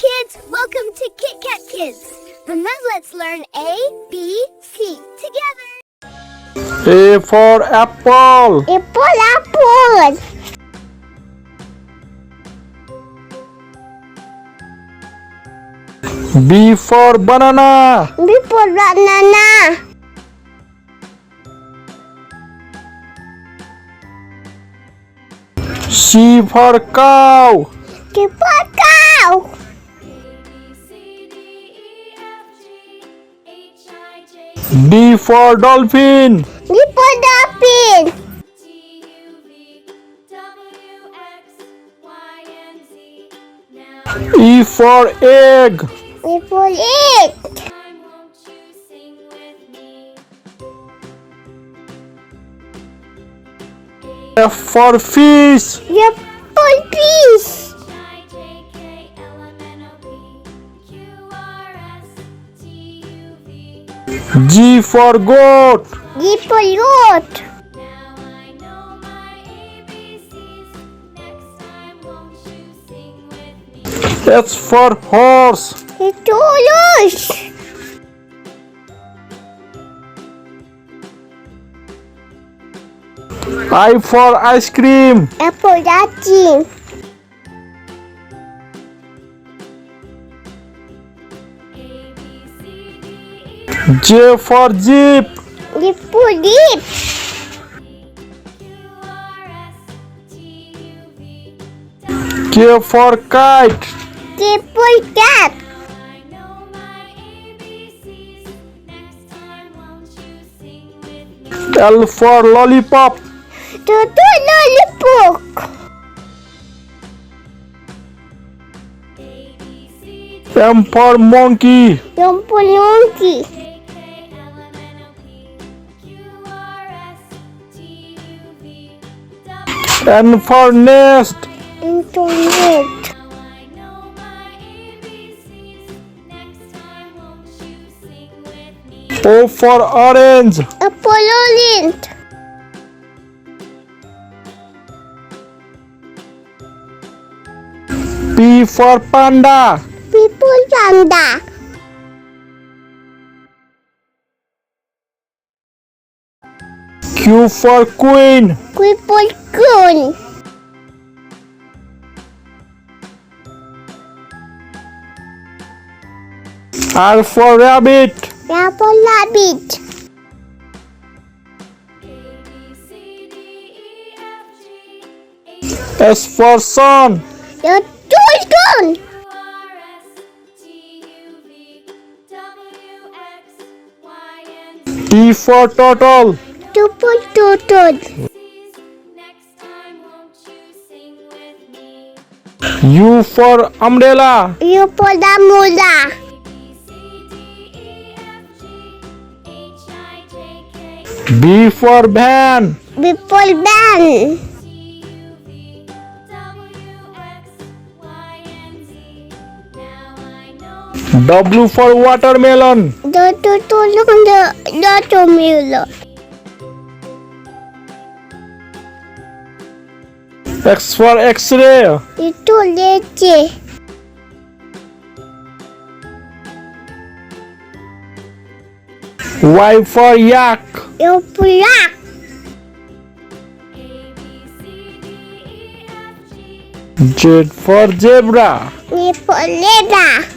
kids, welcome to Kit Kat Kids. And now let's learn A, B, C together. A for apple. Apple, apple. B for banana. B for banana. C for cow. C for cow. D for dolphin. D for dolphin. E for egg. E for egg. F for fish. F for fish. G for goat. G for goat. H for horse. Toddlers. I for ice cream. Apple dancing. J for jeep. G for jeep. K for kite. K for cat. L for lollipop. Lollipop. M for monkey. M for monkey. N for nest. Internet. O for orange. Apple orange. P for panda. People panda. Q for queen. People queen. R for rabbit. Apple rabbit. S for sun. Your toy. T for turtle. Two for turtle. U for umbrella. U for the umbrella. B for van. B for van. W for watermelon. The watermelon. X for X-ray. Itu leche. Y for yak. Yo pulak. Z for zebra. Ni for leda.